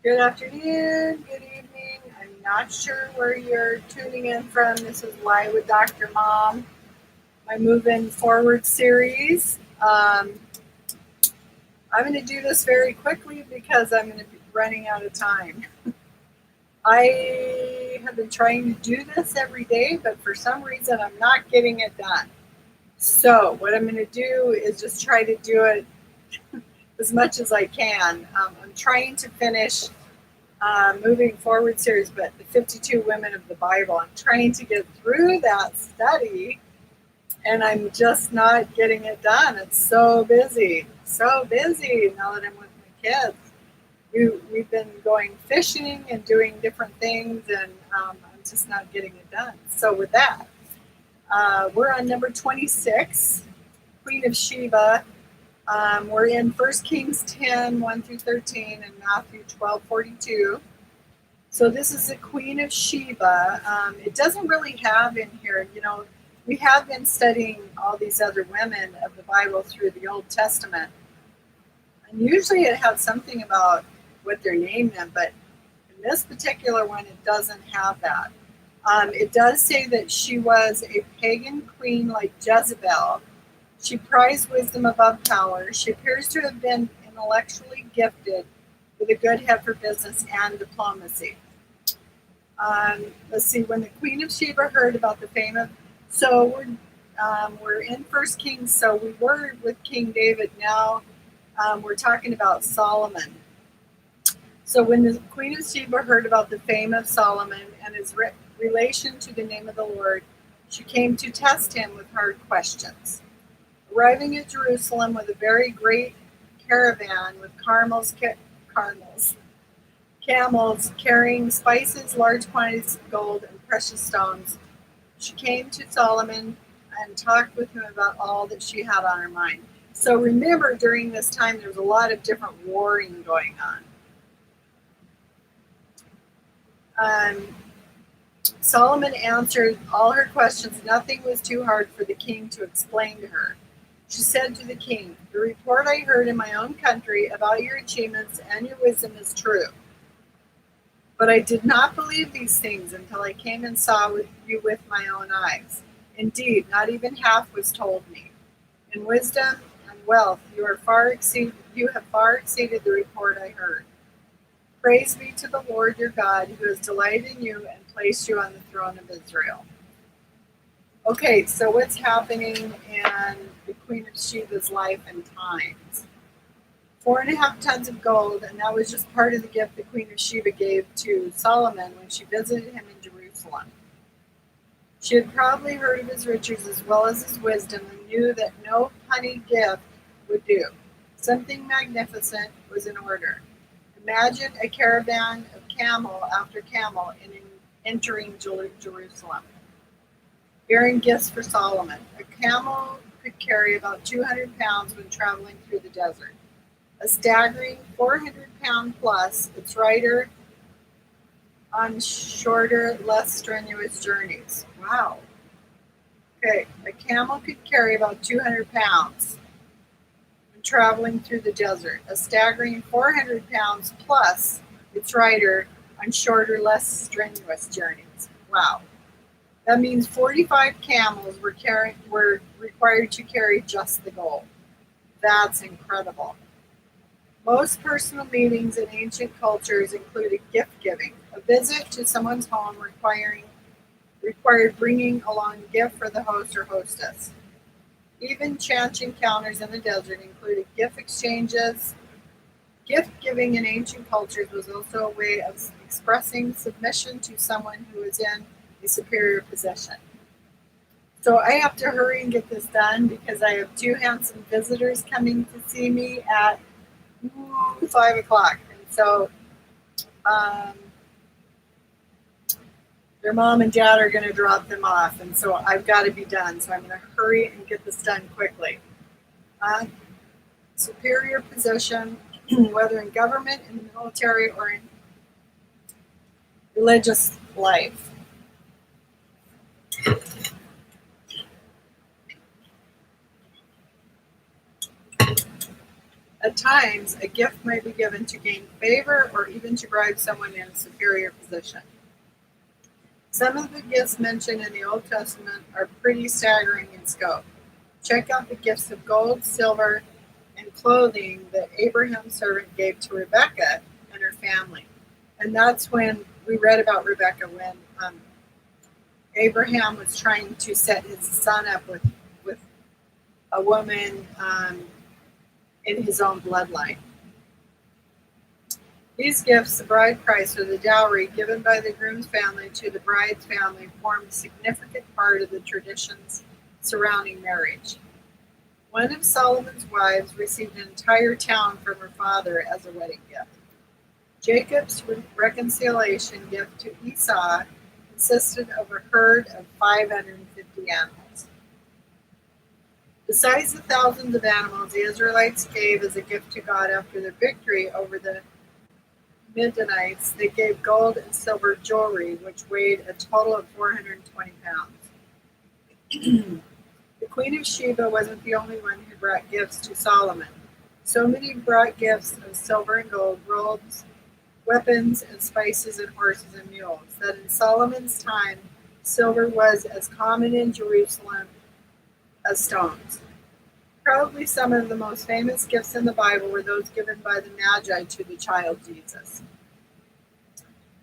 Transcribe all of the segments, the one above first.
Good afternoon, good evening. I'm not sure where you're tuning in from. This is Live with Dr. Mom, my Moving Forward series. I'm going to do this very quickly because I'm going to be running out of time. I have been trying to do this every day, but for some reason I'm not getting it done. So what I'm going to do is just try to do it as much as I can. I'm trying to finish Moving Forward series, but the 52 Women of the Bible. I'm trying to get through that study, and I'm just not getting it done. It's so busy now that I'm with my kids. We've been going fishing and doing different things, and I'm just not getting it done. So with that, we're on number 26, Queen of Sheba. We're in 1 Kings 10, 1 through 13, and Matthew 12, 42. So this is the Queen of Sheba. It doesn't really have in here, we have been studying all these other women of the Bible through the Old Testament. And usually it has something about what their name meant, but in this particular one, it doesn't have that. It does say that she was a pagan queen like Jezebel. She prized wisdom above power. She appears to have been intellectually gifted with a good head for business and diplomacy. Let's see, when the Queen of Sheba heard about the fame of, so we're in 1 Kings, so we were with King David. Now we're talking about Solomon. So when the Queen of Sheba heard about the fame of Solomon and his relation to the name of the Lord, she came to test him with hard questions. Arriving at Jerusalem with a very great caravan with camels carrying spices, large quantities of gold, and precious stones, she came to Solomon and talked with him about all that she had on her mind. So remember, during this time, there was a lot of different warring going on. Solomon answered all her questions. Nothing was too hard for the king to explain to her. She said to the king, "The report I heard in my own country about your achievements and your wisdom is true. But I did not believe these things until I came and saw you with my own eyes. Indeed, not even half was told me. In wisdom and wealth, you have far exceeded the report I heard. Praise be to the Lord your God, who has delighted in you and placed you on the throne of Israel." Okay, so what's happening in the Queen of Sheba's life and times? 4.5 tons of gold, and that was just part of the gift the Queen of Sheba gave to Solomon when she visited him in Jerusalem. She had probably heard of his riches as well as his wisdom and knew that no punny gift would do. Something magnificent was in order. Imagine a caravan of camel after camel entering Jerusalem, bearing gifts for Solomon. A camel could carry about 200 pounds when traveling through the desert. A staggering 400-pound plus, its rider on shorter, less strenuous journeys. Wow. Okay, a camel could carry about 200 pounds when traveling through the desert. A staggering 400 pounds plus, its rider on shorter, less strenuous journeys. Wow. That means 45 camels were required to carry just the gold. That's incredible. Most personal meetings in ancient cultures included gift giving. A visit to someone's home required bringing along a gift for the host or hostess. Even chance encounters in the desert included gift exchanges. Gift giving in ancient cultures was also a way of expressing submission to someone who was in a superior position. So I have to hurry and get this done because I have 2 handsome visitors coming to see me at 5 o'clock. And so their mom and dad are going to drop them off. And so I've got to be done. So I'm going to hurry and get this done quickly. Superior position, whether in government, in the military, or in religious life. At times, a gift might be given to gain favor or even to bribe someone in a superior position. Some of the gifts mentioned in the Old Testament are pretty staggering in scope. Check out the gifts of gold, silver, and clothing that Abraham's servant gave to Rebekah and her family. And that's when we read about Rebekah when Abraham was trying to set his son up with a woman in his own bloodline. These gifts, the bride price or the dowry given by the groom's family to the bride's family, form a significant part of the traditions surrounding marriage. One of Solomon's wives received an entire town from her father as a wedding gift. Jacob's reconciliation gift to Esau consisted of a herd of 550 animals. Besides the thousands of animals the Israelites gave as a gift to God after their victory over the Midianites, they gave gold and silver jewelry, which weighed a total of 420 pounds. The Queen of Sheba wasn't the only one who brought gifts to Solomon. So many brought gifts of silver and gold, robes, weapons, and spices, and horses and mules, that in Solomon's time silver was as common in Jerusalem as stones. Probably some of the most famous gifts in the Bible were those given by the Magi to the child Jesus.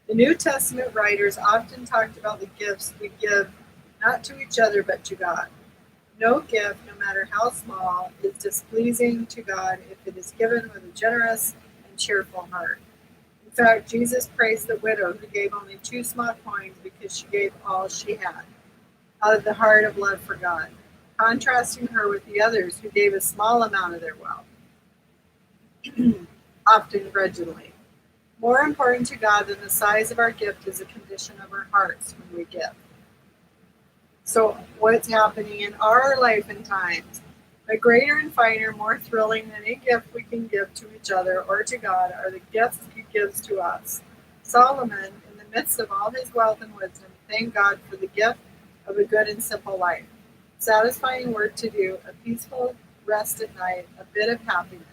The New Testament writers often talked about the gifts we give not to each other but to God. No gift, no matter how small, is displeasing to God if it is given with a generous and cheerful heart. In fact, Jesus praised the widow who gave only 2 small coins because she gave all she had, out of the heart of love for God, contrasting her with the others who gave a small amount of their wealth, often grudgingly. More important to God than the size of our gift is the condition of our hearts when we give. So what's happening in our life and times, but greater and finer, more thrilling than any gift we can give to each other or to God are the gifts he gives to us. Solomon, in the midst of all his wealth and wisdom, thanked God for the gift of a good and simple life, satisfying work to do, a peaceful rest at night, a bit of happiness.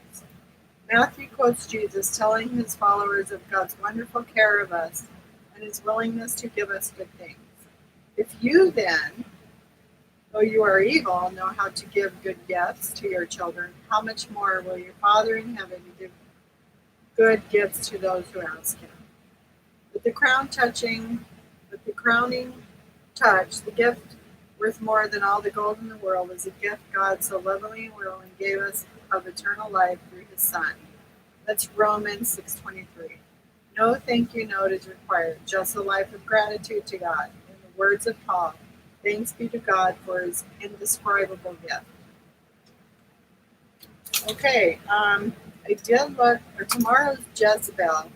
Matthew quotes Jesus telling his followers of God's wonderful care of us and his willingness to give us good things. If you then, though you are evil, know how to give good gifts to your children, how much more will your Father in heaven give good gifts to those who ask him? With the crowning touch, the gift worth more than all the gold in the world is a gift God so lovingly and willing gave us of eternal life through his Son. That's Romans 6:23. No thank you note is required, just a life of gratitude to God. In the words of Paul, thanks be to God for his indescribable gift. Okay, I did look for tomorrow's Jezebel,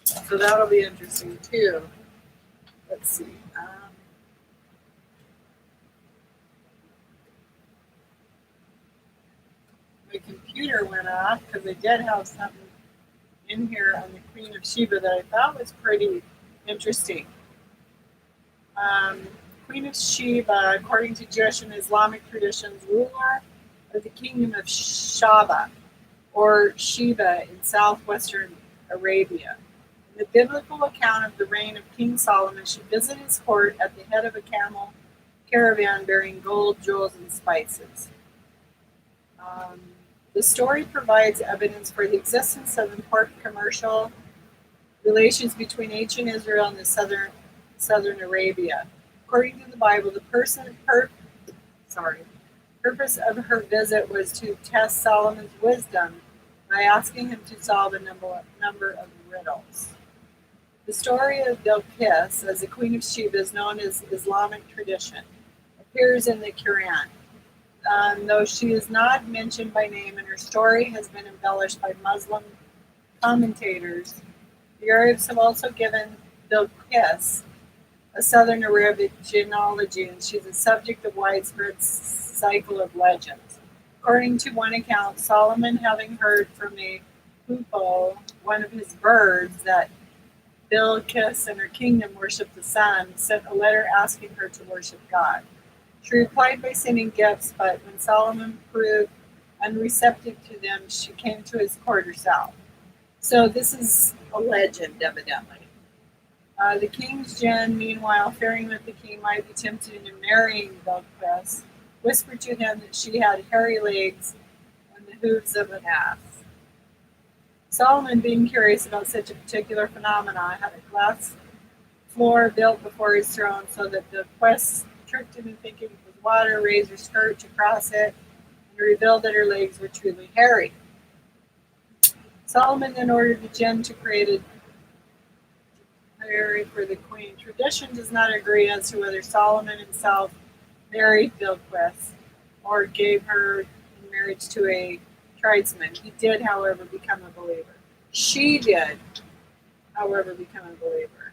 so that'll be interesting too. Let's see. My computer went off because I did have something in here on the Queen of Sheba that I thought was pretty interesting. Queen of Sheba, according to Jewish and Islamic traditions, ruler of the kingdom of Sheba, or Sheba in southwestern Arabia. In the biblical account of the reign of King Solomon, she visited his court at the head of a camel caravan bearing gold, jewels, and spices. The story provides evidence for the existence of important commercial relations between ancient Israel and the southern Arabia. According to the Bible, the purpose of her visit was to test Solomon's wisdom by asking him to solve a number of riddles. The story of Bilqis as the Queen of Sheba is known as Islamic tradition. It appears in the Quran. Though she is not mentioned by name and her story has been embellished by Muslim commentators, the Arabs have also given Bilqis a southern Arabic genealogy, and she's a subject of widespread cycle of legends. According to one account, Solomon, having heard from a hoopoe, one of his birds, that Bilqis and her kingdom worshiped the sun, sent a letter asking her to worship God. She replied by sending gifts, but when Solomon proved Unreceptive to them, she came to his court herself. So this is a legend, evidently. The king's gen, meanwhile, fearing that the king might be tempted into marrying Bilquis, whispered to him that she had hairy legs and the hooves of an ass. Solomon, being curious about such a particular phenomenon, had a glass floor built before his throne so that the quest tricked him into thinking it was water, raised her skirt to cross it, and revealed that her legs were truly hairy. Solomon then ordered the gem to create a dairy for the queen. Tradition does not agree as to whether Solomon himself married Bilquis or gave her in marriage to a tradesman. He did, however, become a believer. She did, however, become a believer.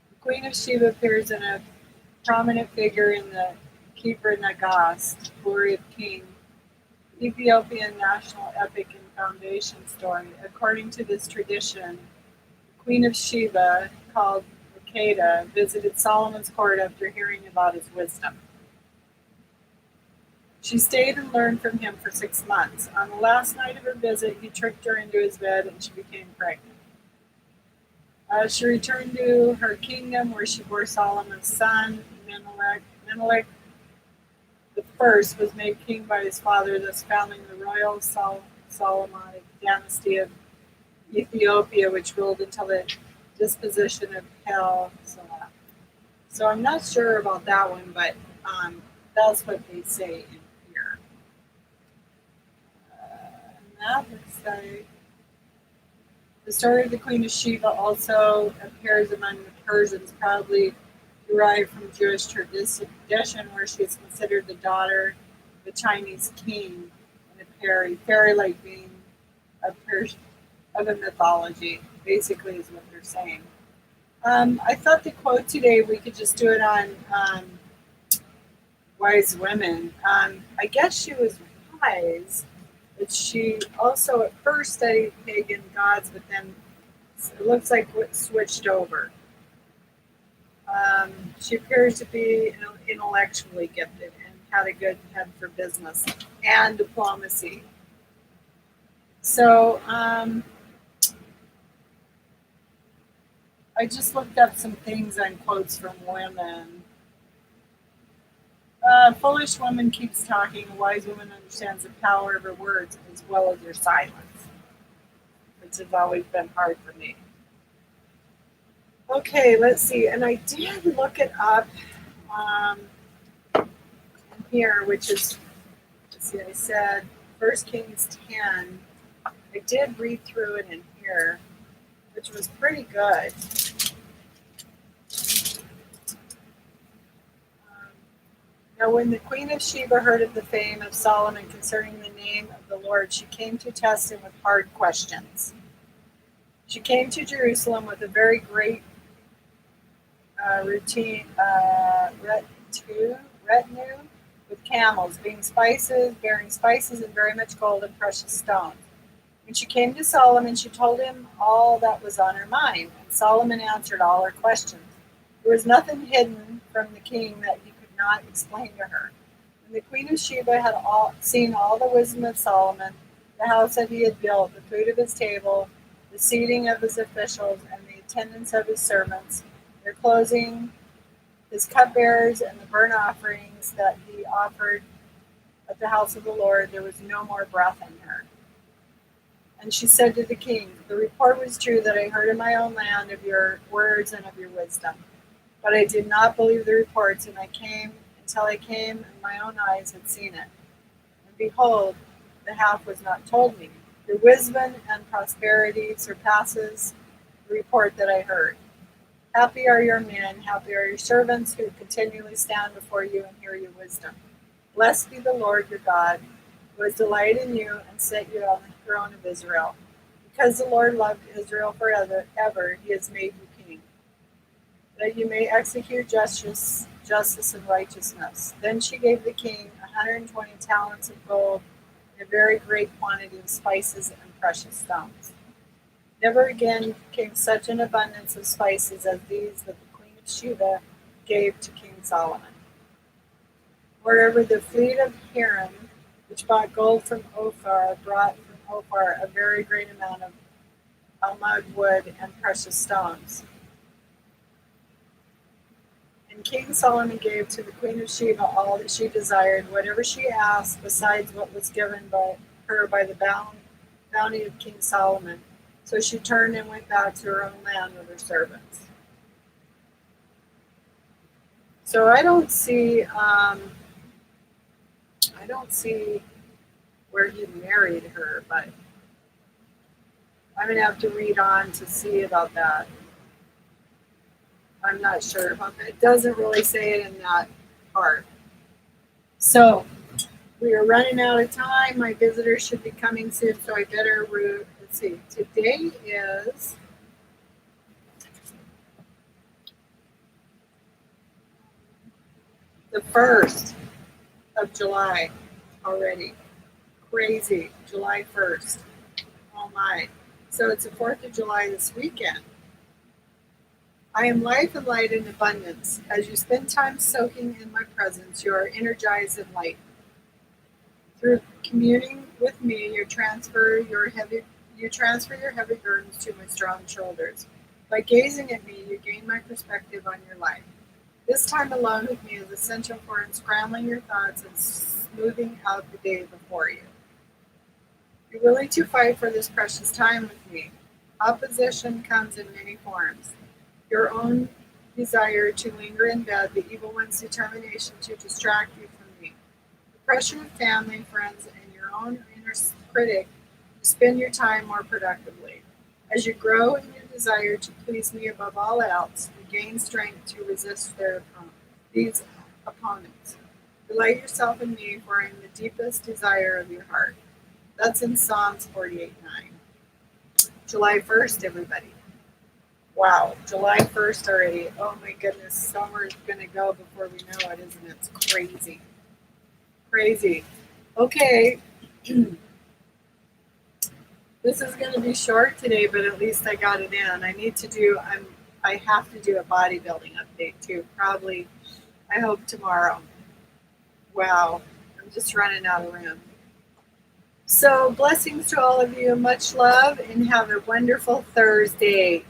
The Queen of Sheba appears in a prominent figure in the Kebra Nagast, Glory of King, Ethiopian national epic and foundation story. According to this tradition, the Queen of Sheba, called Makeda, visited Solomon's court after hearing about his wisdom. She stayed and learned from him for 6 months. On the last night of her visit, he tricked her into his bed and she became pregnant. She returned to her kingdom where she bore Solomon's son, Menelik. Menelik the first was made king by his father, thus founding the royal Solomonic dynasty of Ethiopia, which ruled until the disposition of Haile-Selassie. So I'm not sure about that one, but that's what they say in here. And that looks like the story of the Queen of Sheba also appears among the Persians, probably derived from Jewish tradition, where she is considered the daughter of a Chinese king and a fairy-like being of a mythology, basically is what they're saying. I thought the quote today, we could just do it on wise women. I guess she was wise, but she also at first studied pagan gods, but then it looks like what switched over. She appears to be intellectually gifted and had a good head for business and diplomacy. So I just looked up some things on quotes from women. Foolish woman keeps talking. A wise woman understands the power of her words as well as her silence, which has always been hard for me. Okay, let's see. And I did look it up here, which is, let's see, I said 1 Kings 10. I did read through it in here, which was pretty good. Now, when the Queen of Sheba heard of the fame of Solomon concerning the name of the Lord, she came to test him with hard questions. She came to Jerusalem with a very great retinue with camels, bearing spices and very much gold and precious stones. When she came to Solomon, she told him all that was on her mind, and Solomon answered all her questions. There was nothing hidden from the king that he could not explain to her. When the Queen of Sheba had seen all the wisdom of Solomon, the house that he had built, the food of his table, the seating of his officials, and the attendance of his servants, their clothing, his cupbearers, and the burnt offerings that he offered at the house of the Lord, there was no more breath in her. And she said to the king, the report was true that I heard in my own land of your words and of your wisdom. But I did not believe the reports, and until I came and my own eyes had seen it. And behold, the half was not told me. Your wisdom and prosperity surpasses the report that I heard. Happy are your men, happy are your servants who continually stand before you and hear your wisdom. Blessed be the Lord your God, who has delighted in you and set you on the throne of Israel. Because the Lord loved Israel forever, he has made you king, that you may execute justice and righteousness. Then she gave the king 120 talents of gold and a very great quantity of spices and precious stones. Never again came such an abundance of spices as these that the Queen of Sheba gave to King Solomon. Moreover, the fleet of Hiram which brought gold from Ophir a very great amount of almug wood and precious stones. And King Solomon gave to the queen of Sheba all that she desired, whatever she asked, besides what was given by her by the bounty of King Solomon. So she turned and went back to her own land with her servants. So I don't see where he married her, but I'm gonna have to read on to see about that. I'm not sure about that. It doesn't really say it in that part. So we are running out of time. My visitors should be coming soon, so I better root. Let's see. Today is the 1st of July already. Crazy. July 1st. Oh my. So it's the 4th of July this weekend. I am life and light in abundance. As you spend time soaking in my presence, you are energized and light. Through communing with me, you transfer your heavy burdens to my strong shoulders. By gazing at me, you gain my perspective on your life. This time alone with me is essential for unscrambling your thoughts and smoothing out the day before you. Be willing to fight for this precious time with me. Opposition comes in many forms. Your own desire to linger in bed, the evil one's determination to distract you from me, the pressure of family, friends, and your own inner critic to spend your time more productively. As you grow in your desire to please me above all else, you gain strength to resist these opponents. Delight yourself in me, for I am the deepest desire of your heart. That's in Psalms 48:9. July 1st, everybody. Wow, July 1st already. Oh my goodness, summer's going to go before we know it, isn't it? It's crazy. Crazy. Okay. This is going to be short today, but at least I got it in. I have to do a bodybuilding update too. Probably, I hope tomorrow. Wow, I'm just running out of room. So blessings to all of you. Much love and have a wonderful Thursday.